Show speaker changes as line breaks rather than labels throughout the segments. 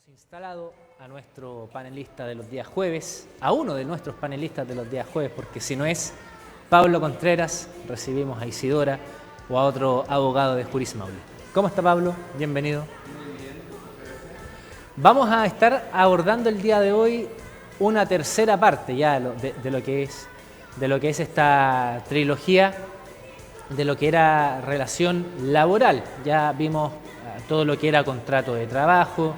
Instalado a nuestro panelista de los días jueves, a uno de nuestros panelistas de los días jueves, porque si no es Pablo Contreras, recibimos a Isidora o a otro abogado de Juris Maule. ¿Cómo está Pablo? Bienvenido.
Muy bien.
Vamos a estar abordando el día de hoy una tercera parte ya de lo que es esta trilogía de lo que era relación laboral. Ya vimos todo lo que era contrato de trabajo,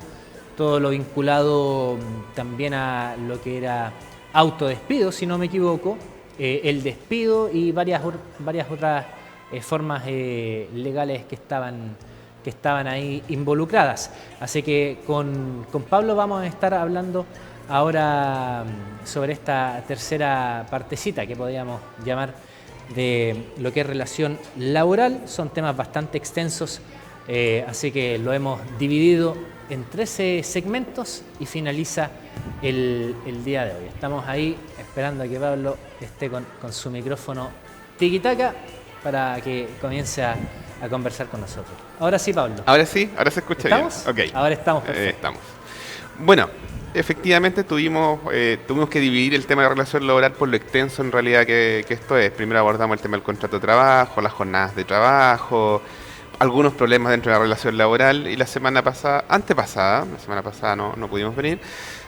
todo lo vinculado también a lo que era autodespido, si no me equivoco, el despido y varias otras formas legales que estaban ahí involucradas. Así que con Pablo vamos a estar hablando ahora sobre esta tercera partecita que podríamos llamar de lo que es relación laboral. Son temas bastante extensos, así que lo hemos dividido en 13 segmentos y finaliza el día de hoy. Estamos ahí esperando a que Pablo esté con su micrófono tiquitaca para que comience a conversar con nosotros. Ahora sí, Pablo.
Ahora sí, ahora se escucha
¿Estamos?
bien. Okay.
Ahora estamos.
Estamos. Bueno, efectivamente tuvimos que dividir el tema de relación laboral por lo extenso en realidad que esto es. Primero abordamos el tema del contrato de trabajo, las jornadas de trabajo, algunos problemas dentro de la relación laboral, y la semana pasada no pudimos venir,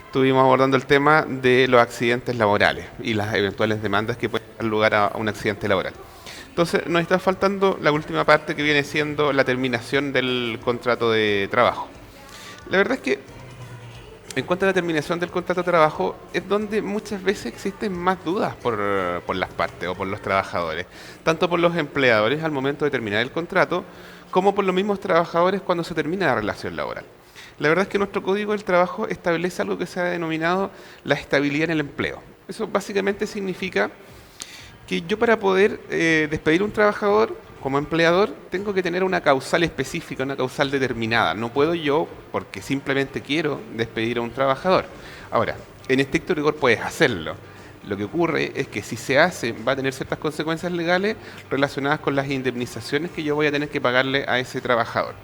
estuvimos abordando el tema de los accidentes laborales y las eventuales demandas que pueden dar lugar a un accidente laboral. Entonces nos está faltando la última parte, que viene siendo la terminación del contrato de trabajo. La verdad es que en cuanto a la terminación del contrato de trabajo, es donde muchas veces existen más dudas por las partes o por los trabajadores, tanto por los empleadores al momento de terminar el contrato, como por los mismos trabajadores cuando se termina la relación laboral. La verdad es que nuestro Código del Trabajo establece algo que se ha denominado la estabilidad en el empleo. Eso básicamente significa que yo, para poder despedir a un trabajador como empleador, tengo que tener una causal específica, una causal determinada. No puedo yo, porque simplemente quiero, despedir a un trabajador. Ahora, en estricto rigor puedes hacerlo. Lo que ocurre es que si se hace, va a tener ciertas consecuencias legales relacionadas con las indemnizaciones que yo voy a tener que pagarle a ese trabajador.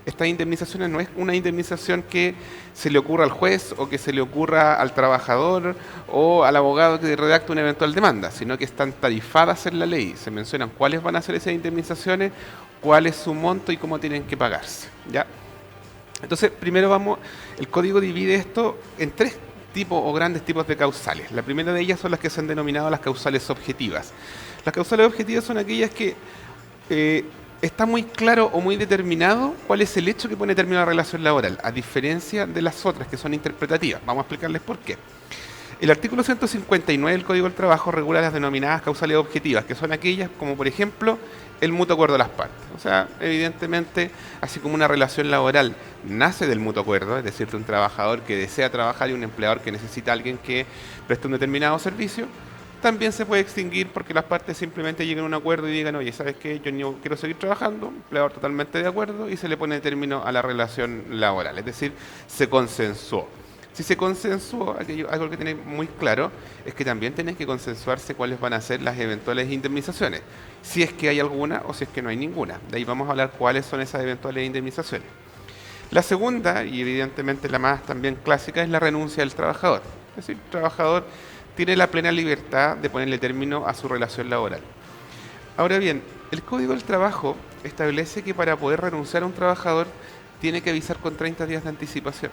Estas indemnizaciones no es una indemnización que se le ocurra al juez o que se le ocurra al trabajador o al abogado que redacte una eventual demanda, sino que están tarifadas en la ley. Se mencionan cuáles van a ser esas indemnizaciones, cuál es su monto y cómo tienen que pagarse, ¿ya? Entonces, primero el código divide esto en tres tipos o grandes tipos de causales. La primera de ellas son las que se han denominado las causales objetivas. Las causales objetivas son aquellas que está muy claro o muy determinado cuál es el hecho que pone término a la relación laboral, a diferencia de las otras que son interpretativas. Vamos a explicarles por qué. El artículo 159 del Código del Trabajo regula las denominadas causales objetivas, que son aquellas como, por ejemplo, el mutuo acuerdo de las partes. O sea, evidentemente, así como una relación laboral nace del mutuo acuerdo, es decir, de un trabajador que desea trabajar y un empleador que necesita a alguien que preste un determinado servicio, también se puede extinguir porque las partes simplemente lleguen a un acuerdo y digan: oye, ¿sabes qué? Yo no quiero seguir trabajando, empleador totalmente de acuerdo, y se le pone término a la relación laboral, es decir, se consensuó. Si se consensuó, algo que tiene muy claro es que también tienen que consensuarse cuáles van a ser las eventuales indemnizaciones, si es que hay alguna o si es que no hay ninguna. De ahí vamos a hablar cuáles son esas eventuales indemnizaciones. La segunda, y evidentemente la más también clásica, es la renuncia del trabajador. Es decir, el trabajador tiene la plena libertad de ponerle término a su relación laboral. Ahora bien, el Código del Trabajo establece que para poder renunciar a un trabajador tiene que avisar con 30 días de anticipación.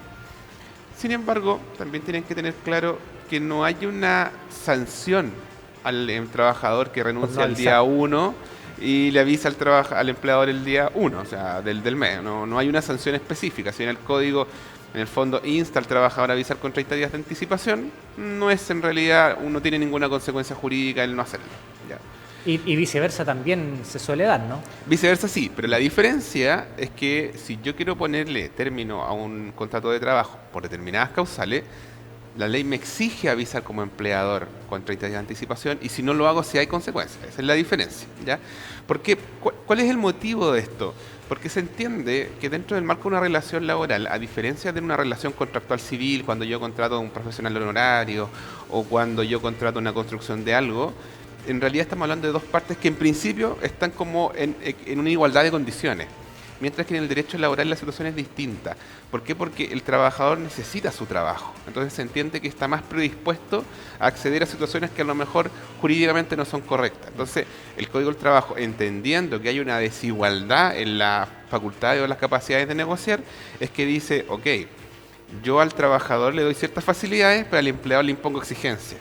Sin embargo, también tienen que tener claro que no hay una sanción al trabajador que renuncia al día 1 y le avisa al empleador el día 1, o sea, del mes. No hay una sanción específica. Si en el código, en el fondo, insta al trabajador a avisar con 30 días de anticipación, no es en realidad, no tiene ninguna consecuencia jurídica el no hacerlo. ¿Ya?
Y viceversa también se suele dar, ¿no?
Viceversa sí, pero la diferencia es que si yo quiero ponerle término a un contrato de trabajo por determinadas causales, la ley me exige avisar como empleador con 30 días de anticipación, y si no lo hago, sí hay consecuencias. Esa es la diferencia, ¿ya? Porque, ¿cuál es el motivo de esto? Porque se entiende que dentro del marco de una relación laboral, a diferencia de una relación contractual civil, cuando yo contrato a un profesional honorario o cuando yo contrato una construcción de algo, en realidad estamos hablando de dos partes que en principio están como en una igualdad de condiciones. Mientras que en el derecho laboral la situación es distinta. ¿Por qué? Porque el trabajador necesita su trabajo. Entonces se entiende que está más predispuesto a acceder a situaciones que a lo mejor jurídicamente no son correctas. Entonces el Código del Trabajo, entendiendo que hay una desigualdad en las facultades o las capacidades de negociar, es que dice, ok, yo al trabajador le doy ciertas facilidades, pero al empleador le impongo exigencias.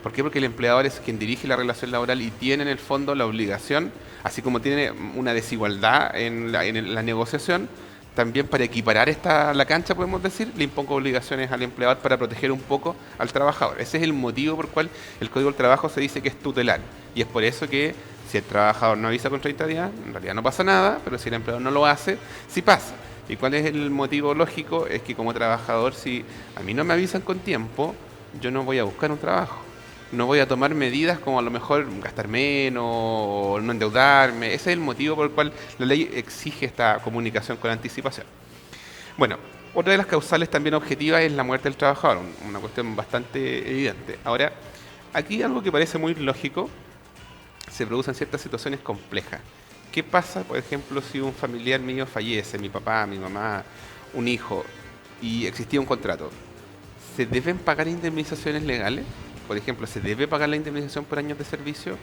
¿Por qué? Porque el empleador es quien dirige la relación laboral y tiene en el fondo la obligación, así como tiene una desigualdad en la negociación, también para equiparar la cancha, podemos decir, le impongo obligaciones al empleador para proteger un poco al trabajador. Ese es el motivo por el cual el Código del Trabajo se dice que es tutelar. Y es por eso que si el trabajador no avisa con 30 días, en realidad no pasa nada, pero si el empleador no lo hace, sí pasa. ¿Y cuál es el motivo lógico? Es que como trabajador, si a mí no me avisan con tiempo, yo no voy a buscar un trabajo. No voy a tomar medidas como a lo mejor gastar menos o no endeudarme. Ese es el motivo por el cual la ley exige esta comunicación con anticipación. Bueno, otra de las causales también objetivas es la muerte del trabajador, una cuestión bastante evidente. Ahora, aquí algo que parece muy lógico, se producen ciertas situaciones complejas. ¿Qué pasa, por ejemplo, si un familiar mío fallece, mi papá, mi mamá, un hijo, y existía un contrato? ¿Se deben pagar indemnizaciones legales? Por ejemplo, ¿se debe pagar la indemnización por años de servicio?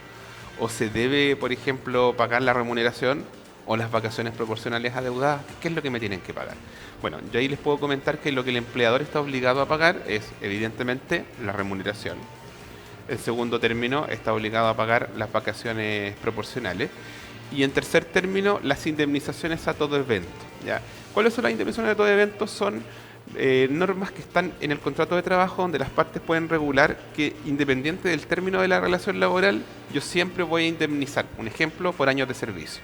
¿O se debe, por ejemplo, pagar la remuneración o las vacaciones proporcionales adeudadas? ¿Qué es lo que me tienen que pagar? Bueno, yo ahí les puedo comentar que lo que el empleador está obligado a pagar es, evidentemente, la remuneración. En segundo término, está obligado a pagar las vacaciones proporcionales. Y en tercer término, las indemnizaciones a todo evento. ¿Ya? ¿Cuáles son las indemnizaciones a todo evento? Son normas que están en el contrato de trabajo donde las partes pueden regular que independiente del término de la relación laboral, yo siempre voy a indemnizar, un ejemplo, por años de servicio,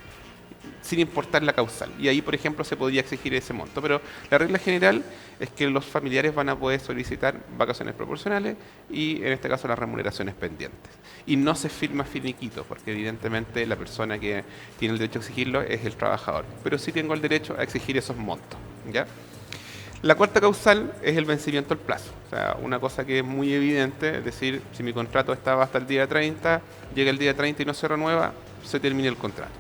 sin importar la causal. Y ahí, por ejemplo, se podría exigir ese monto. Pero la regla general es que los familiares van a poder solicitar vacaciones proporcionales y, en este caso, las remuneraciones pendientes. Y no se firma finiquito, porque evidentemente la persona que tiene el derecho a exigirlo es el trabajador. Pero sí tengo el derecho a exigir esos montos, ¿ya? La cuarta causal es el vencimiento del plazo. O sea, una cosa que es muy evidente, es decir, si mi contrato estaba hasta el día 30, llega el día 30 y no se renueva, se termina el contrato.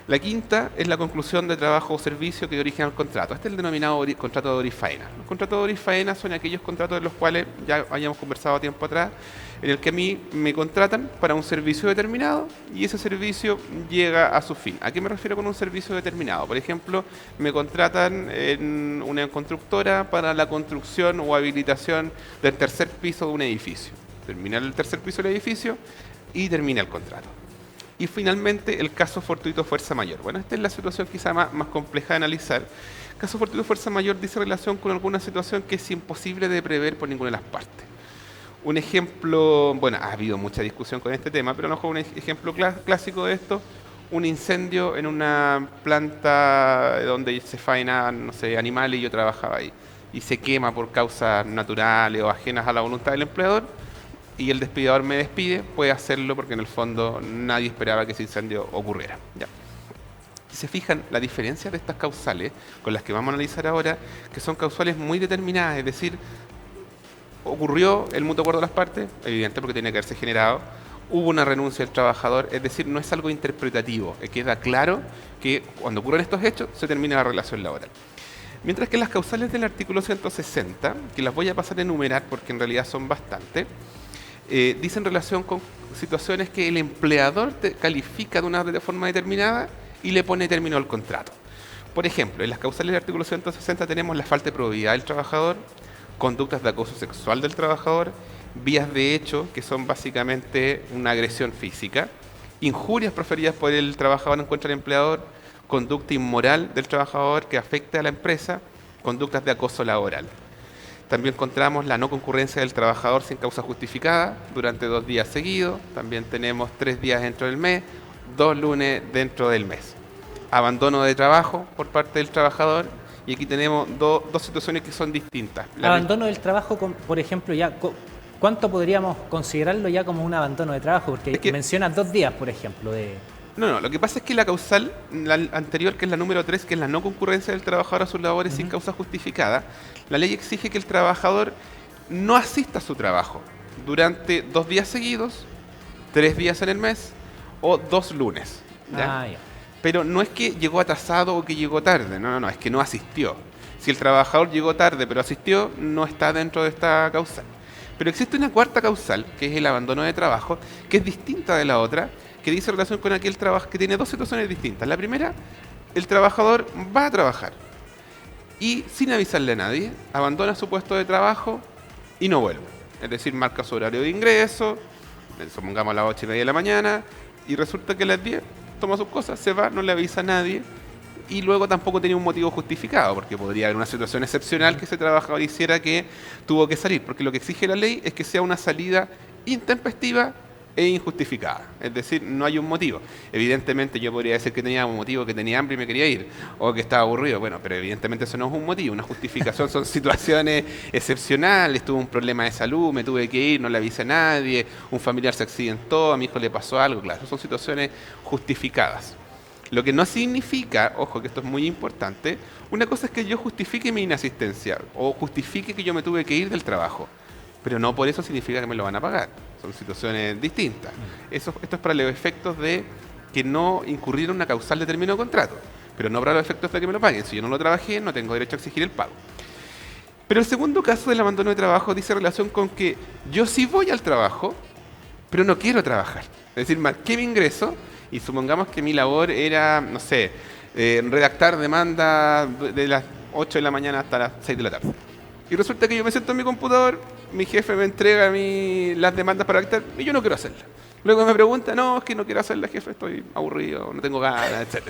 La quinta es la conclusión de trabajo o servicio que dio origen al contrato. Este es el denominado contrato de obra y faena. Los contratos de obra y faena son aquellos contratos de los cuales ya hayamos conversado tiempo atrás, en el que a mí me contratan para un servicio determinado y ese servicio llega a su fin. ¿A qué me refiero con un servicio determinado? Por ejemplo, me contratan en una constructora para la construcción o habilitación del tercer piso de un edificio. Termina el tercer piso del edificio y termina el contrato. Y finalmente, el caso fortuito fuerza mayor. Bueno, esta es la situación quizá más compleja de analizar. Caso fortuito fuerza mayor dice relación con alguna situación que es imposible de prever por ninguna de las partes. Un ejemplo, bueno, ha habido mucha discusión con este tema, pero a lo mejor un ejemplo clásico de esto, un incendio en una planta donde se faenan, no sé, animales y yo trabajaba ahí. Y se quema por causas naturales o ajenas a la voluntad del empleador, y el despidador me despide, puede hacerlo porque en el fondo nadie esperaba que ese incendio ocurriera. ¿Ya? Si se fijan, la diferencia de estas causales con las que vamos a analizar ahora, que son causales muy determinadas, es decir, ocurrió el mutuo acuerdo de las partes, evidente porque tiene que haberse generado, hubo una renuncia del trabajador, es decir, no es algo interpretativo, queda claro que cuando ocurren estos hechos se termina la relación laboral. Mientras que las causales del artículo 160, que las voy a pasar a enumerar porque en realidad son bastantes, dicen relación con situaciones que el empleador califica de una forma determinada y le pone término al contrato. Por ejemplo, en las causales del artículo 160 tenemos la falta de probidad del trabajador, conductas de acoso sexual del trabajador, vías de hecho, que son básicamente una agresión física, injurias proferidas por el trabajador en contra del empleador, conducta inmoral del trabajador que afecta a la empresa, conductas de acoso laboral. También encontramos la no concurrencia del trabajador sin causa justificada durante 2 días seguidos. También tenemos 3 días dentro del mes, 2 lunes dentro del mes. Abandono de trabajo por parte del trabajador. Y aquí tenemos dos situaciones que son distintas.
Abandono del trabajo, por ejemplo, ya ¿cuánto podríamos considerarlo ya como un abandono de trabajo? Porque es que mencionas 2 días, por ejemplo, de...
No, lo que pasa es que la causal, la anterior, que es la número 3, que es la no concurrencia del trabajador a sus labores sin causa justificada, la ley exige que el trabajador no asista a su trabajo durante 2 días seguidos, 3 días en el mes o 2 lunes. ¿Ya?
Ya.
Pero no es que llegó atrasado o que llegó tarde, no, es que no asistió. Si el trabajador llegó tarde pero asistió, no está dentro de esta causal. Pero existe una cuarta causal, que es el abandono de trabajo, que es distinta de la otra, que dice relación con aquel trabajo que tiene dos situaciones distintas. La primera, el trabajador va a trabajar y sin avisarle a nadie, abandona su puesto de trabajo y no vuelve. Es decir, marca su horario de ingreso, supongamos a las 8:30 de la mañana, y resulta que a las 10 toma sus cosas, se va, no le avisa a nadie, y luego tampoco tenía un motivo justificado, porque podría haber una situación excepcional que ese trabajador hiciera que tuvo que salir, porque lo que exige la ley es que sea una salida intempestiva e injustificada, es decir, no hay un motivo. Evidentemente yo podría decir que tenía un motivo, que tenía hambre y me quería ir, o que estaba aburrido, bueno, pero evidentemente eso no es un motivo, una justificación son situaciones excepcionales, tuve un problema de salud, me tuve que ir, no le avisé a nadie, un familiar se accidentó, a mi hijo le pasó algo, claro, son situaciones justificadas. Lo que no significa, ojo que esto es muy importante, una cosa es que yo justifique mi inasistencia o justifique que yo me tuve que ir del trabajo, pero no por eso significa que me lo van a pagar. Son situaciones distintas. Esto es para los efectos de que no incurrir en una causal de término de contrato, pero no para los efectos de que me lo paguen. Si yo no lo trabajé, no tengo derecho a exigir el pago. Pero el segundo caso del abandono de trabajo dice relación con que yo sí voy al trabajo, pero no quiero trabajar. Es decir, marqué mi ingreso y supongamos que mi labor era, no sé, redactar demanda de las 8 de la mañana hasta las 6 de la tarde. Y resulta que yo me siento en mi computador, mi jefe me entrega las demandas para redactar y yo no quiero hacerlas. Luego me pregunta, no, es que no quiero hacerlas, jefe, estoy aburrido, no tengo ganas, etc.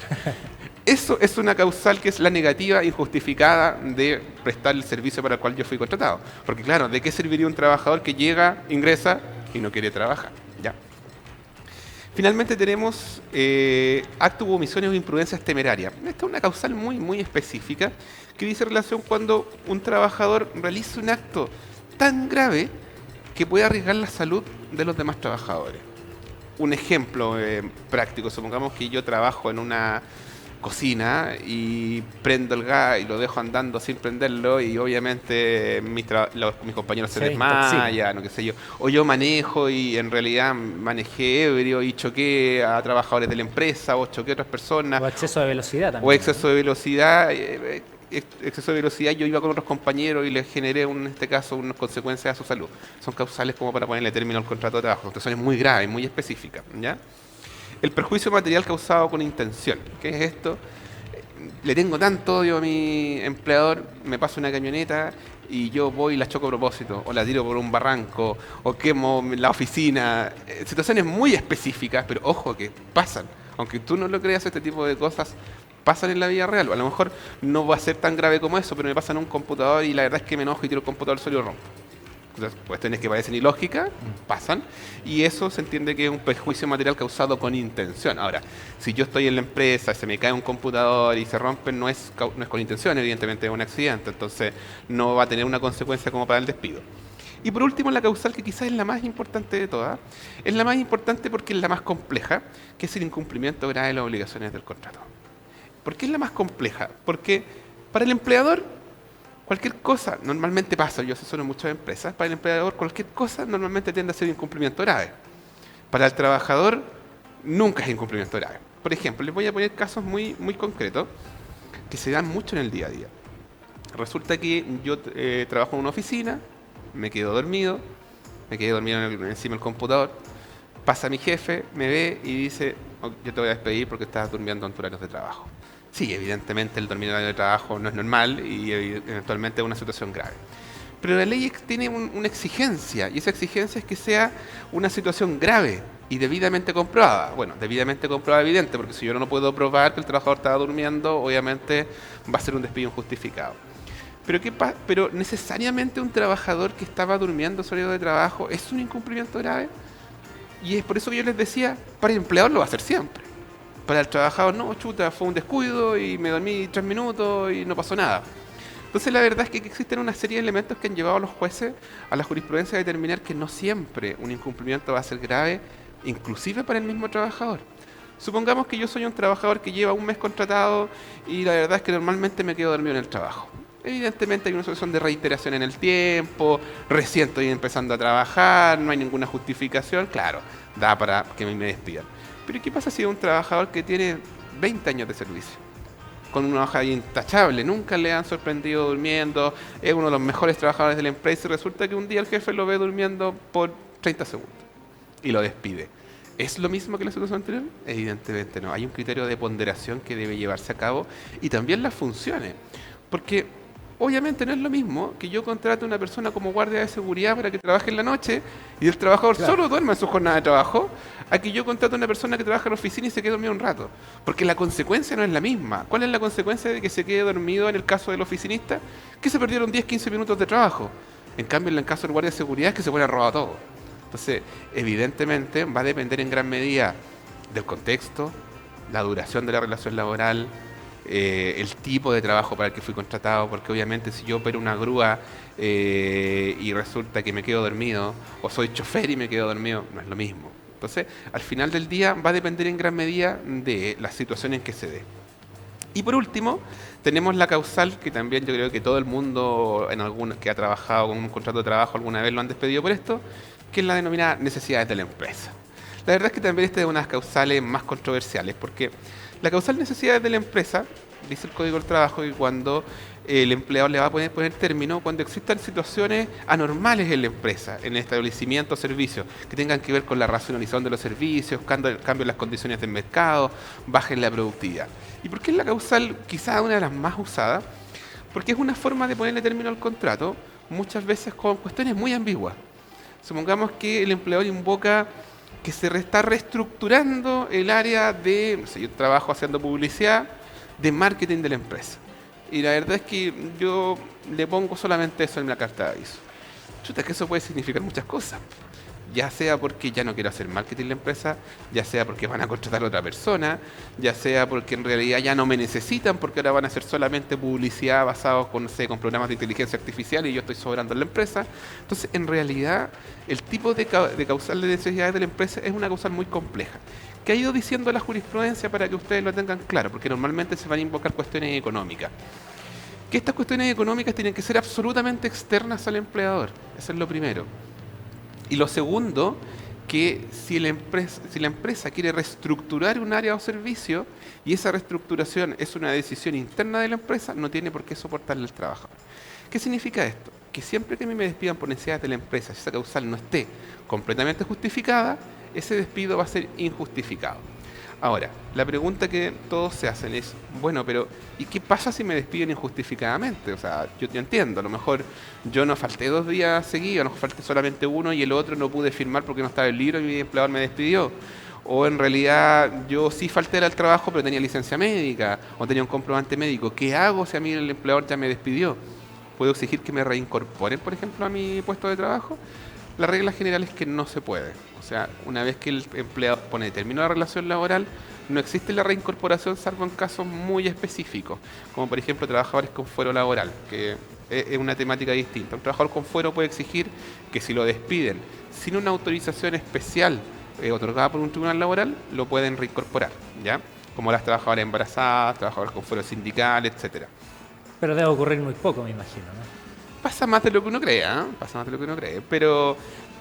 Eso es una causal que es la negativa injustificada de prestar el servicio para el cual yo fui contratado. Porque claro, ¿de qué serviría un trabajador que llega, ingresa y no quiere trabajar? ¿Ya? Finalmente tenemos actos u omisiones o imprudencias temerarias. Esta es una causal muy específica que dice relación cuando un trabajador realiza un acto tan grave que puede arriesgar la salud de los demás trabajadores. Un ejemplo práctico, supongamos que yo trabajo en una cocina y prendo el gas y lo dejo andando sin prenderlo y obviamente mis compañeros se desmayan, o qué sé yo. O yo manejo y en realidad manejé ebrio y choqué a trabajadores de la empresa o choqué a otras personas.
O exceso de velocidad también.
O exceso de velocidad. Exceso de velocidad, yo iba con otros compañeros y les generé, en este caso, unas consecuencias a su salud. Son causales como para ponerle término al contrato de trabajo. Situaciones muy graves, muy específicas, ¿ya? El perjuicio material causado con intención. ¿Qué es esto? Le tengo tanto odio a mi empleador, me pasa una camioneta y yo voy y la choco a propósito, o la tiro por un barranco, o quemo la oficina. Situaciones muy específicas, pero ojo que pasan. Aunque tú no lo creas, este tipo de cosas pasan en la vida real. A lo mejor no va a ser tan grave como eso, pero me pasa en un computador y la verdad es que me enojo y tiro el computador solo y lo rompo. Entonces, cuestiones que parecen ilógicas, pasan, y eso se entiende que es un perjuicio material causado con intención. Ahora, si yo estoy en la empresa, se me cae un computador y se rompe, no es con intención, evidentemente es un accidente, entonces no va a tener una consecuencia como para el despido. Y por último, la causal, que quizás es la más importante de todas, es la más importante porque es la más compleja, que es el incumplimiento grave de las obligaciones del contrato. ¿Por qué es la más compleja? Porque para el empleador, cualquier cosa normalmente pasa, yo asesoro en muchas empresas, para el empleador cualquier cosa normalmente tiende a ser incumplimiento grave. Para el trabajador nunca es incumplimiento grave. Por ejemplo, les voy a poner casos muy concretos que se dan mucho en el día a día. Resulta que yo trabajo en una oficina, me quedo dormido encima del computador, pasa mi jefe, me ve y dice, oh, yo te voy a despedir porque estás durmiendo en tus horarios de trabajo. Sí, evidentemente el dormir en horario de trabajo no es normal y eventualmente es una situación grave. Pero la ley tiene una exigencia, y esa exigencia es que sea una situación grave y debidamente comprobada. Bueno, debidamente comprobada evidente, porque si yo no puedo probar que el trabajador estaba durmiendo, obviamente va a ser un despido injustificado. Pero necesariamente un trabajador que estaba durmiendo en su horario de trabajo es un incumplimiento grave. Y es por eso que yo les decía, para el empleador lo va a hacer siempre. Para el trabajador, no, chuta, fue un descuido y me dormí 3 minutos y no pasó nada. Entonces la verdad es que existen una serie de elementos que han llevado a los jueces a la jurisprudencia a determinar que no siempre un incumplimiento va a ser grave, inclusive para el mismo trabajador. Supongamos que yo soy un trabajador que lleva un mes contratado y la verdad es que normalmente me quedo dormido en el trabajo. Evidentemente hay una situación de reiteración en el tiempo, recién estoy empezando a trabajar, no hay ninguna justificación, claro, da para que me despidan. Pero ¿qué pasa si es un trabajador que tiene 20 años de servicio, con una hoja intachable, nunca le han sorprendido durmiendo, es uno de los mejores trabajadores de la empresa y resulta que un día el jefe lo ve durmiendo por 30 segundos y lo despide. ¿Es lo mismo que la situación anterior? Evidentemente no. Hay un criterio de ponderación que debe llevarse a cabo y también las funciones. Porque obviamente no es lo mismo que yo contrate a una persona como guardia de seguridad para que trabaje en la noche y el trabajador solo duerma en su jornada de trabajo, a que yo contrate a una persona que trabaja en la oficina y se quede dormido un rato. Porque la consecuencia no es la misma. ¿Cuál es la consecuencia de que se quede dormido en el caso del oficinista? Que se perdieron 10, 15 minutos de trabajo. En cambio, en el caso del guardia de seguridad es que se pone a robar todo. Entonces, evidentemente va a depender en gran medida del contexto, la duración de la relación laboral, el tipo de trabajo para el que fui contratado, porque obviamente si yo opero una grúa y resulta que me quedo dormido, o soy chofer y me quedo dormido, no es lo mismo. Entonces, al final del día va a depender en gran medida de la situación en que se dé. Y por último, tenemos la causal, que también yo creo que todo el mundo que ha trabajado con un contrato de trabajo alguna vez lo han despedido por esto, que es la denominada necesidades de la empresa. La verdad es que también esta es una de las causales más controversiales, porque la causal necesidades de la empresa, dice el Código del Trabajo, que cuando el empleador le va a poner término cuando existan situaciones anormales en la empresa, en el establecimiento o servicio, que tengan que ver con la racionalización de los servicios, cambio en las condiciones del mercado, baja en la productividad. ¿Y por qué es la causal quizá una de las más usadas? Porque es una forma de ponerle término al contrato, muchas veces con cuestiones muy ambiguas. Supongamos que el empleador invoca que se está reestructurando el área de, no sé, yo trabajo haciendo publicidad, de marketing de la empresa. Y la verdad es que yo le pongo solamente eso en la carta de aviso. Chuta, que eso puede significar muchas cosas. Ya sea porque ya no quiero hacer marketing en la empresa, ya sea porque van a contratar a otra persona, ya sea porque en realidad ya no me necesitan porque ahora van a hacer solamente publicidad basados con, no sé, con programas de inteligencia artificial y yo estoy sobrando en la empresa. Entonces, en realidad, el tipo de causal de necesidades de la empresa es una causal muy compleja, que ha ido diciendo la jurisprudencia para que ustedes lo tengan claro, porque normalmente se van a invocar cuestiones económicas. Que estas cuestiones económicas tienen que ser absolutamente externas al empleador. Eso es lo primero. Y lo segundo, que si la empresa quiere reestructurar un área o servicio y esa reestructuración es una decisión interna de la empresa, no tiene por qué soportarle al trabajador. ¿Qué significa esto? Que siempre que a mí me despidan por necesidades de la empresa, si esa causal no esté completamente justificada, ese despido va a ser injustificado. Ahora, la pregunta que todos se hacen es, bueno, pero ¿y qué pasa si me despiden injustificadamente? O sea, yo entiendo, a lo mejor yo no falté 2 días seguidos, a lo mejor falté solamente uno y el otro no pude firmar porque no estaba el libro y mi empleador me despidió. O en realidad yo sí falté al trabajo pero tenía licencia médica o tenía un comprobante médico. ¿Qué hago si a mí el empleador ya me despidió? ¿Puedo exigir que me reincorporen, por ejemplo, a mi puesto de trabajo? La regla general es que no se puede. O sea, una vez que el empleado pone término a la relación laboral, no existe la reincorporación salvo en casos muy específicos, como por ejemplo trabajadores con fuero laboral, que es una temática distinta. Un trabajador con fuero puede exigir que si lo despiden sin una autorización especial otorgada por un tribunal laboral, lo pueden reincorporar, ¿ya? Como las trabajadoras embarazadas, trabajadores con fuero sindical, etcétera.
Pero debe ocurrir muy poco, me imagino, ¿no?
Pasa más de lo que uno cree, ¿eh? Pasa más de lo que uno cree. Pero,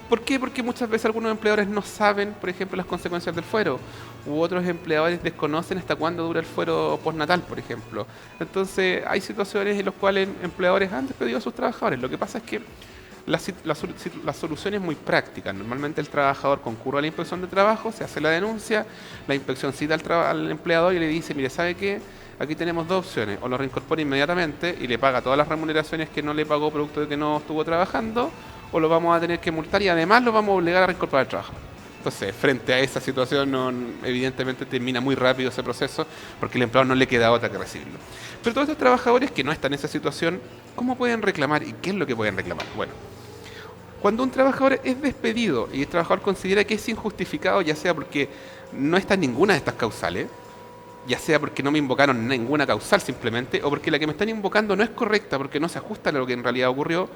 ¿por qué? Porque muchas veces algunos empleadores no saben, por ejemplo, las consecuencias del fuero. U otros empleadores desconocen hasta cuándo dura el fuero postnatal, por ejemplo. Entonces, hay situaciones en las cuales empleadores han despedido a sus trabajadores. Lo que pasa es que la solución es muy práctica. Normalmente el trabajador concurre a la inspección de trabajo, se hace la denuncia, la inspección cita al empleador y le dice, mire, ¿sabe qué? Aquí tenemos 2 opciones, o lo reincorpora inmediatamente y le paga todas las remuneraciones que no le pagó producto de que no estuvo trabajando, o lo vamos a tener que multar y además lo vamos a obligar a reincorporar al trabajo. Entonces, frente a esa situación, evidentemente termina muy rápido ese proceso porque el empleador no le queda otra que recibirlo. Pero todos estos trabajadores que no están en esa situación, ¿cómo pueden reclamar y qué es lo que pueden reclamar? Bueno, cuando un trabajador es despedido y el trabajador considera que es injustificado, ya sea porque no está en ninguna de estas causales, ya sea porque no me invocaron ninguna causal simplemente, o porque la que me están invocando no es correcta porque no se ajusta a lo que en realidad ocurrió,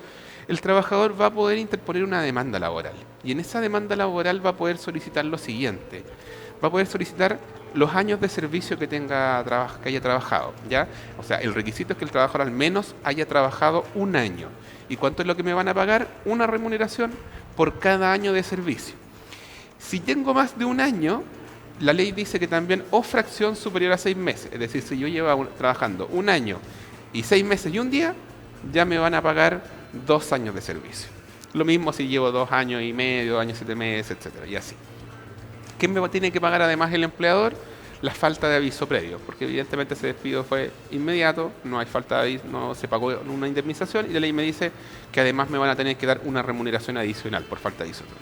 el trabajador va a poder interponer una demanda laboral. Y en esa demanda laboral va a poder solicitar lo siguiente. Va a poder solicitar los años de servicio que haya trabajado, ¿ya? O sea, el requisito es que el trabajador al menos haya trabajado 1 año. ¿Y cuánto es lo que me van a pagar? Una remuneración por cada año de servicio. Si tengo más de 1 año, la ley dice que también o fracción superior a 6 meses. Es decir, si yo llevo trabajando 1 año y 6 meses y un día, ya me van a pagar 2 años de servicio. Lo mismo si llevo 2 años y medio, 2 años 7 meses, etcétera, y así. ¿Qué me tiene que pagar además el empleador? La falta de aviso previo, porque evidentemente ese despido fue inmediato, no hay falta de aviso, no se pagó una indemnización y la ley me dice que además me van a tener que dar una remuneración adicional por falta de aviso previo.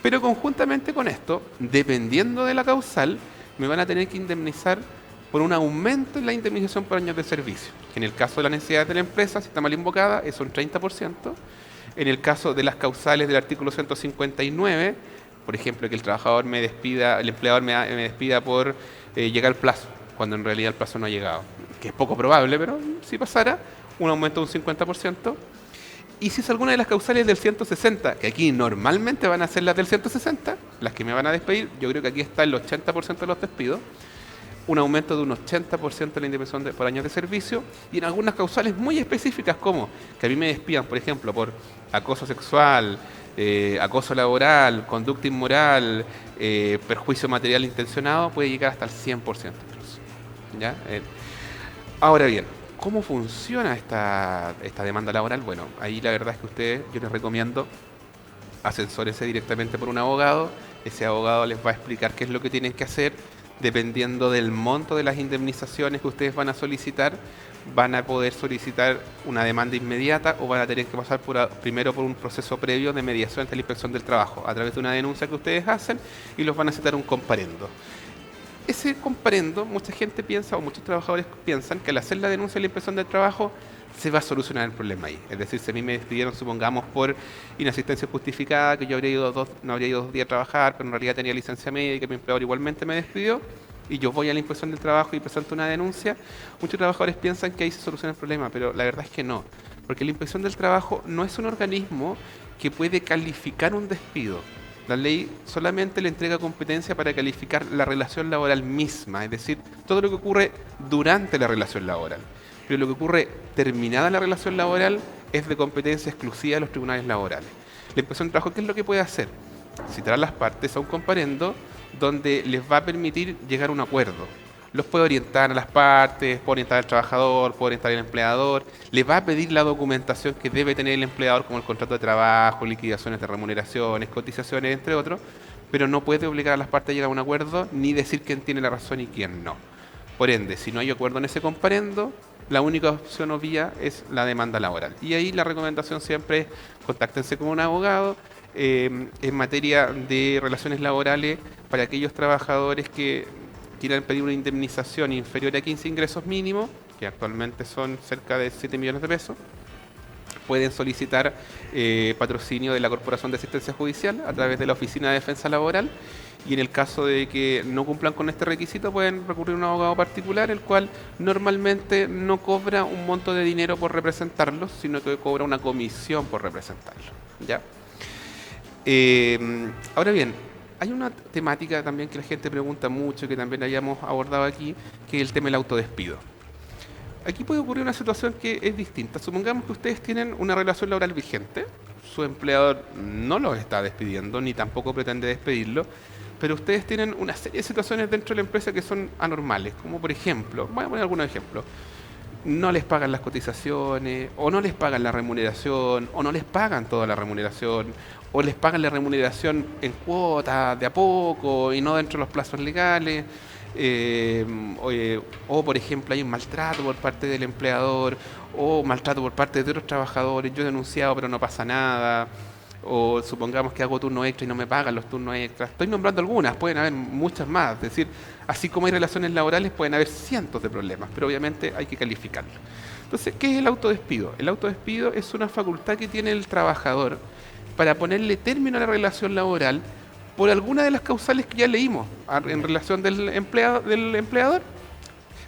Pero conjuntamente con esto, dependiendo de la causal, me van a tener que indemnizar por un aumento en la indemnización por años de servicio. En el caso de la necesidad de la empresa, si está mal invocada, es un 30%. En el caso de las causales del artículo 159, por ejemplo, que el trabajador me despida, el empleador me despida por llegar al plazo, cuando en realidad el plazo no ha llegado, que es poco probable, pero si pasara, un aumento de un 50%. Y si es alguna de las causales del 160, que aquí normalmente van a ser las del 160, las que me van a despedir, yo creo que aquí está el 80% de los despidos, un aumento de un 80% de la indemnización por años de servicio, y en algunas causales muy específicas como que a mí me despidan, por ejemplo, por acoso sexual, acoso laboral, conducta inmoral, perjuicio material intencionado, puede llegar hasta el 100% incluso. ¿Ya? Ahora bien, ¿cómo funciona esta demanda laboral? Bueno, ahí la verdad es que ustedes, yo les recomiendo asesórense directamente por un abogado. Ese abogado les va a explicar qué es lo que tienen que hacer. Dependiendo del monto de las indemnizaciones que ustedes van a solicitar, van a poder solicitar una demanda inmediata o van a tener que pasar primero por un proceso previo de mediación ante la Inspección del Trabajo, a través de una denuncia que ustedes hacen y los van a citar un comparendo. Ese comparendo, mucha gente piensa o muchos trabajadores piensan que al hacer la denuncia a la Inspección del Trabajo se va a solucionar el problema ahí. Es decir, si a mí me despidieron, supongamos, por inasistencia justificada, que yo no habría ido 2 días a trabajar, pero en realidad tenía licencia médica, mi empleador igualmente me despidió, y yo voy a la Inspección del Trabajo y presento una denuncia, muchos trabajadores piensan que ahí se soluciona el problema, pero la verdad es que no. Porque la Inspección del Trabajo no es un organismo que puede calificar un despido. La ley solamente le entrega competencia para calificar la relación laboral misma, es decir, todo lo que ocurre durante la relación laboral. Pero lo que ocurre terminada la relación laboral es de competencia exclusiva de los tribunales laborales. La Inspección del Trabajo, ¿qué es lo que puede hacer? Citar a las partes a un comparendo donde les va a permitir llegar a un acuerdo. Los puede orientar a las partes, puede orientar al trabajador, puede orientar al empleador, le va a pedir la documentación que debe tener el empleador, como el contrato de trabajo, liquidaciones de remuneraciones, cotizaciones, entre otros, pero no puede obligar a las partes a llegar a un acuerdo ni decir quién tiene la razón y quién no. Por ende, si no hay acuerdo en ese comparendo, la única opción obvia es la demanda laboral. Y ahí la recomendación siempre es contáctense con un abogado en materia de relaciones laborales para aquellos trabajadores que quieran pedir una indemnización inferior a 15 ingresos mínimos, que actualmente son cerca de 7 millones de pesos. Pueden solicitar patrocinio de la Corporación de Asistencia Judicial a través de la Oficina de Defensa Laboral, y en el caso de que no cumplan con este requisito pueden recurrir a un abogado particular, el cual normalmente no cobra un monto de dinero por representarlos, sino que cobra una comisión por representarlos. ¿Ya? Ahora bien, hay una temática también que la gente pregunta mucho, que también hayamos abordado aquí, que es el tema del autodespido. Aquí puede ocurrir una situación que es distinta. Supongamos que ustedes tienen una relación laboral vigente, su empleador no los está despidiendo, ni tampoco pretende despedirlo, pero ustedes tienen una serie de situaciones dentro de la empresa que son anormales, como por ejemplo, voy a poner algunos ejemplos, no les pagan las cotizaciones, o no les pagan la remuneración, o no les pagan toda la remuneración, o les pagan la remuneración en cuotas, de a poco, y no dentro de los plazos legales. O por ejemplo hay un maltrato por parte del empleador o maltrato por parte de otros trabajadores, yo he denunciado pero no pasa nada, o supongamos que hago turno extra y no me pagan los turnos extras. Estoy nombrando algunas, pueden haber muchas más, es decir, así como hay relaciones laborales pueden haber cientos de problemas, pero obviamente hay que calificarlo. Entonces, ¿qué es el autodespido? El autodespido es una facultad que tiene el trabajador para ponerle término a la relación laboral por alguna de las causales que ya leímos en relación del empleador,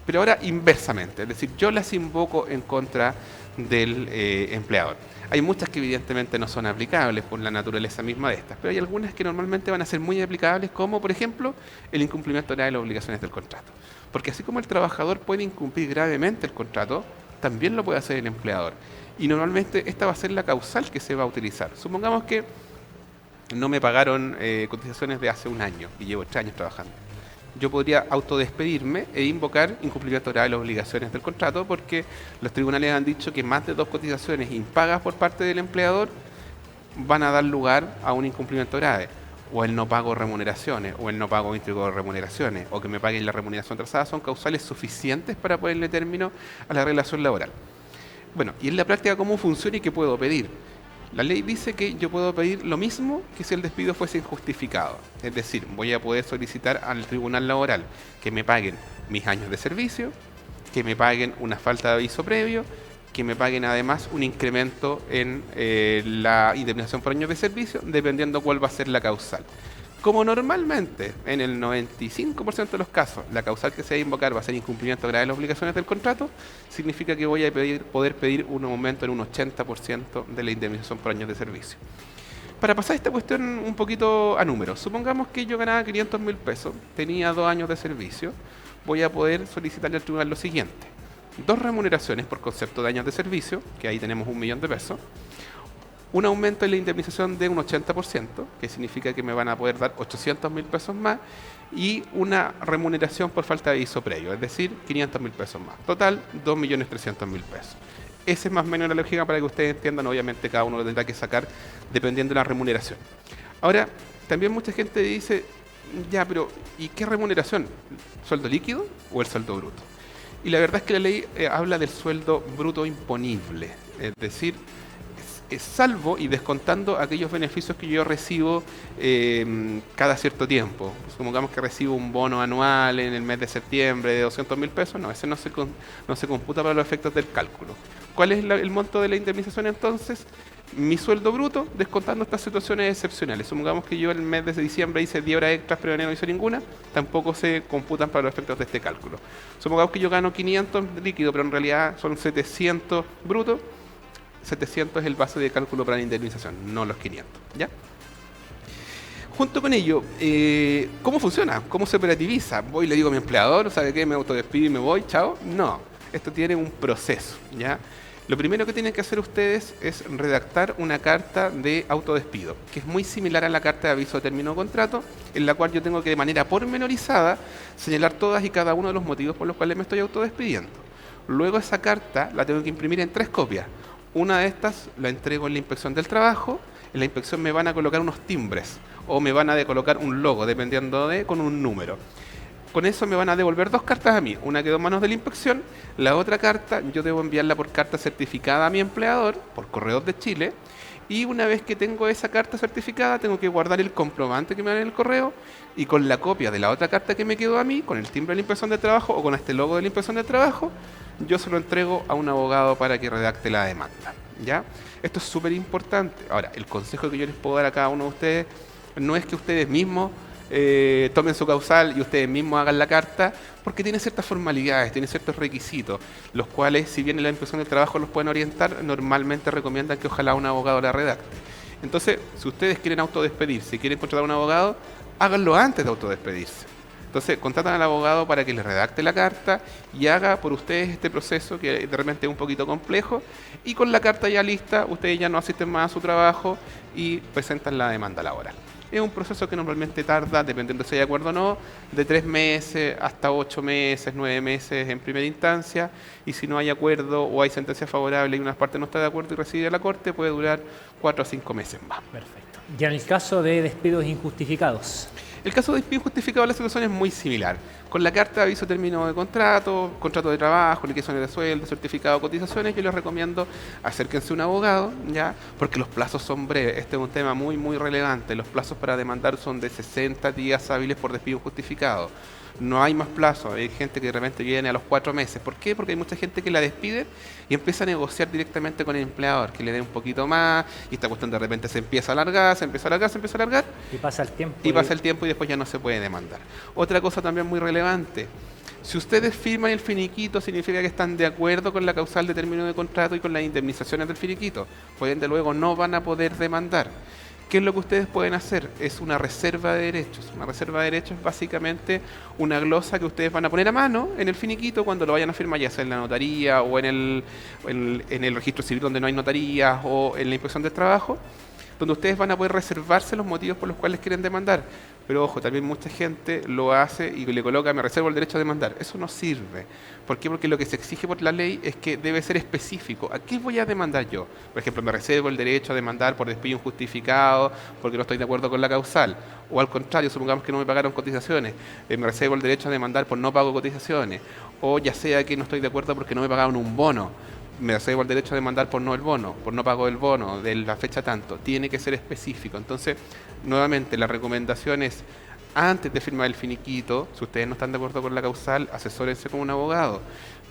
pero ahora inversamente, es decir, yo las invoco en contra del empleador. Hay muchas que evidentemente no son aplicables por la naturaleza misma de estas, pero hay algunas que normalmente van a ser muy aplicables, como por ejemplo el incumplimiento de las obligaciones del contrato. Porque así como el trabajador puede incumplir gravemente el contrato, también lo puede hacer el empleador. Y normalmente esta va a ser la causal que se va a utilizar. Supongamos que no me pagaron cotizaciones de hace un año y llevo 3 años trabajando. yo podría autodespedirme e invocar incumplimiento grave de las obligaciones del contrato, porque los tribunales han dicho que más de 2 cotizaciones impagas por parte del empleador van a dar lugar a un incumplimiento grave, o el no pago de remuneraciones, o el no pago íntegro de remuneraciones, o que me paguen la remuneración atrasada, son causales suficientes para ponerle término a la relación laboral. Bueno, y en la práctica, ¿cómo funciona y qué puedo pedir? La ley dice que yo puedo pedir lo mismo que si el despido fuese injustificado. Es decir, voy a poder solicitar al tribunal laboral que me paguen mis años de servicio, que me paguen una falta de aviso previo, que me paguen además un incremento en la indemnización por años de servicio, dependiendo cuál va a ser la causal. Como normalmente, en el 95% de los casos, la causal que se va a invocar va a ser incumplimiento grave de las obligaciones del contrato, significa que voy a poder pedir un aumento en un 80% de la indemnización por años de servicio. Para pasar esta cuestión un poquito a números, supongamos que yo ganaba 500.000 pesos, tenía 2 años de servicio, voy a poder solicitarle al tribunal lo siguiente: 2 remuneraciones por concepto de años de servicio, que ahí tenemos 1.000.000 de pesos, un aumento en la indemnización de un 80%, que significa que me van a poder dar 800.000 pesos más, y una remuneración por falta de aviso previo, es decir, 500.000 pesos más. Total, 2.300.000 pesos. Esa es más o menos la lógica para que ustedes entiendan. Obviamente cada uno lo tendrá que sacar dependiendo de la remuneración. Ahora, también mucha gente dice, ya, pero ¿y qué remuneración? ¿Sueldo líquido o el sueldo bruto? Y la verdad es que la ley habla del sueldo bruto imponible, es decir, salvo y descontando aquellos beneficios que yo recibo cada cierto tiempo. Supongamos que recibo un bono anual en el mes de septiembre de 200.000 pesos, no, ese no se computa para los efectos del cálculo. ¿Cuál es el monto de la indemnización entonces? Mi sueldo bruto, descontando estas situaciones excepcionales. Supongamos que yo el mes de diciembre hice 10 horas extras, pero en enero no hice ninguna, tampoco se computan para los efectos de este cálculo. Supongamos que yo gano 500 líquido, pero en realidad son 700 brutos. 700 es el base de cálculo para la indemnización, no los 500, ¿ya? Junto con ello, ¿cómo funciona? ¿Cómo se operativiza? Voy y le digo a mi empleador, ¿sabe qué? Me autodespido y me voy, chao. No, esto tiene un proceso, ¿ya? Lo primero que tienen que hacer ustedes es redactar una carta de autodespido, que es muy similar a la carta de aviso de término de contrato, en la cual yo tengo que de manera pormenorizada señalar todas y cada uno de los motivos por los cuales me estoy autodespidiendo. Luego esa carta la tengo que imprimir en 3 copias. Una de estas la entrego en la inspección del trabajo. En la inspección me van a colocar unos timbres o me van a colocar un logo, dependiendo con un número. Con eso me van a devolver 2 cartas a mí. Una quedó en manos de la inspección, la otra carta yo debo enviarla por carta certificada a mi empleador, por Correos de Chile, y una vez que tengo esa carta certificada tengo que guardar el comprobante que me dan en el correo, y con la copia de la otra carta que me quedó a mí, con el timbre de la inspección de trabajo o con este logo de la inspección de trabajo, yo se lo entrego a un abogado para que redacte la demanda, ¿ya? Esto es súper importante. Ahora, el consejo que yo les puedo dar a cada uno de ustedes no es que ustedes mismos tomen su causal y ustedes mismos hagan la carta, porque tiene ciertas formalidades, tiene ciertos requisitos, los cuales, si bien en la inspección del trabajo los pueden orientar, normalmente recomiendan que ojalá un abogado la redacte. Entonces, si ustedes quieren autodespedirse, si quieren contratar a un abogado, háganlo antes de autodespedirse. Entonces, contratan al abogado para que les redacte la carta y haga por ustedes este proceso que de repente es un poquito complejo, y con la carta ya lista, ustedes ya no asisten más a su trabajo y presentan la demanda laboral. Es un proceso que normalmente tarda, dependiendo si hay acuerdo o no, de 3 meses hasta 8 meses, 9 meses en primera instancia, y si no hay acuerdo o hay sentencia favorable y una parte no está de acuerdo y reside a la corte, puede durar 4 a 5 meses más.
Perfecto. Y en el caso de despidos injustificados.
El caso de despido injustificado, la situación es muy similar. Con la carta de aviso de término de contrato, contrato de trabajo, liquidaciones de sueldo, certificado de cotizaciones, yo les recomiendo acérquense a un abogado, ¿ya? Porque los plazos son breves. Este es un tema muy, muy relevante. Los plazos para demandar son de 60 días hábiles por despido injustificado. No hay más plazo. Hay gente que de repente viene a los 4 meses. ¿Por qué? Porque hay mucha gente que la despide y empieza a negociar directamente con el empleador, que le dé un poquito más, y esta cuestión de repente se empieza a alargar, se empieza a alargar, se empieza a alargar.
Y pasa el tiempo.
Y pasa el tiempo y después ya no se puede demandar. Otra cosa también muy relevante. Si ustedes firman el finiquito, significa que están de acuerdo con la causal de término de contrato y con las indemnizaciones del finiquito. Por ende, luego no van a poder demandar. ¿Qué es lo que ustedes pueden hacer? Es una reserva de derechos. Una reserva de derechos es básicamente una glosa que ustedes van a poner a mano en el finiquito cuando lo vayan a firmar, ya sea en la notaría o en el registro civil donde no hay notarías o en la inspección del trabajo. donde ustedes van a poder reservarse los motivos por los cuales quieren demandar. Pero ojo, también mucha gente lo hace y le coloca, me reservo el derecho a demandar. Eso no sirve. ¿Por qué? Porque lo que se exige por la ley es que debe ser específico. ¿A qué voy a demandar yo? Por ejemplo, me reservo el derecho a demandar por despido injustificado, porque no estoy de acuerdo con la causal. O al contrario, supongamos que no me pagaron cotizaciones. Me reservo el derecho a demandar por no pago cotizaciones. O ya sea que no estoy de acuerdo porque no me pagaron un bono. Me reservo el derecho a demandar por no el bono, por no pago del bono, de la fecha tanto. Tiene que ser específico. Entonces, nuevamente, la recomendación es, antes de firmar el finiquito, si ustedes no están de acuerdo con la causal, asesórense con un abogado.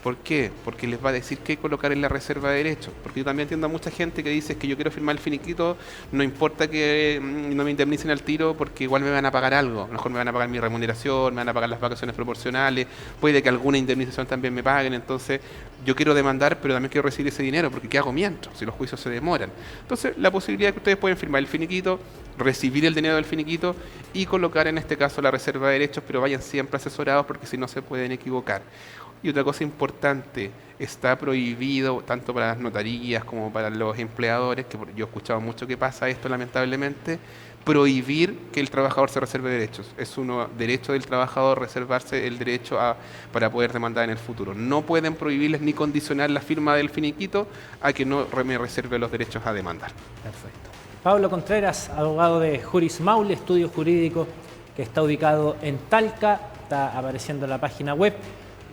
¿Por qué? Porque les va a decir qué colocar en la reserva de derechos. Porque yo también entiendo a mucha gente que dice que yo quiero firmar el finiquito, no importa que no me indemnicen al tiro porque igual me van a pagar algo. A lo mejor me van a pagar mi remuneración, me van a pagar las vacaciones proporcionales, puede que alguna indemnización también me paguen. Entonces yo quiero demandar, pero también quiero recibir ese dinero porque ¿qué hago mientras? Si los juicios se demoran. Entonces la posibilidad es que ustedes pueden firmar el finiquito, recibir el dinero del finiquito y colocar en este caso la reserva de derechos, pero vayan siempre asesorados porque si no se pueden equivocar. Y otra cosa importante, está prohibido tanto para las notarías como para los empleadores, que yo he escuchado mucho que pasa esto lamentablemente, prohibir que el trabajador se reserve derechos. Es un derecho del trabajador reservarse el derecho para poder demandar en el futuro. No pueden prohibirles ni condicionar la firma del finiquito a que no me reserve los derechos a demandar.
Perfecto. Pablo Contreras, abogado de Juris Maule, estudio jurídico que está ubicado en Talca, está apareciendo en la página web.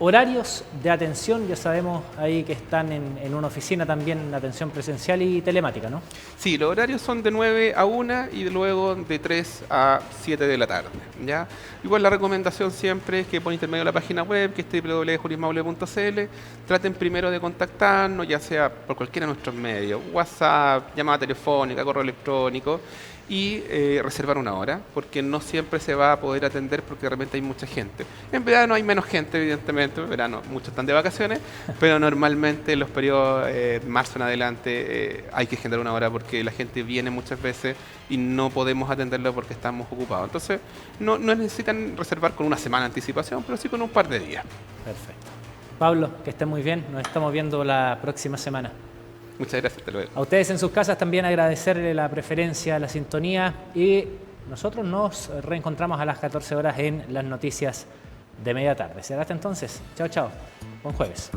Horarios de atención, ya sabemos ahí que están en una oficina también, atención presencial y telemática, ¿no?
Sí, los horarios son de 9 a 1 y luego de 3 a 7 de la tarde, ¿ya? Igual la recomendación siempre es que por intermedio de la página web, que es www.jurismaule.cl, traten primero de contactarnos, ya sea por cualquiera de nuestros medios, WhatsApp, llamada telefónica, correo electrónico, y reservar una hora, porque no siempre se va a poder atender porque de repente hay mucha gente. En verano hay menos gente, evidentemente, en verano muchos están de vacaciones, pero normalmente en los periodos marzo en adelante hay que agendar una hora porque la gente viene muchas veces y no podemos atenderlo porque estamos ocupados. Entonces, no necesitan reservar con una semana de anticipación, pero sí con un par de días.
Perfecto. Pablo, que estén muy bien, nos estamos viendo la próxima semana.
Muchas gracias, hasta luego.
A ustedes en sus casas también agradecerle la preferencia, la sintonía y nosotros nos reencontramos a las 14 horas en las noticias de media tarde. Será hasta entonces. Chao, chao. Buen jueves.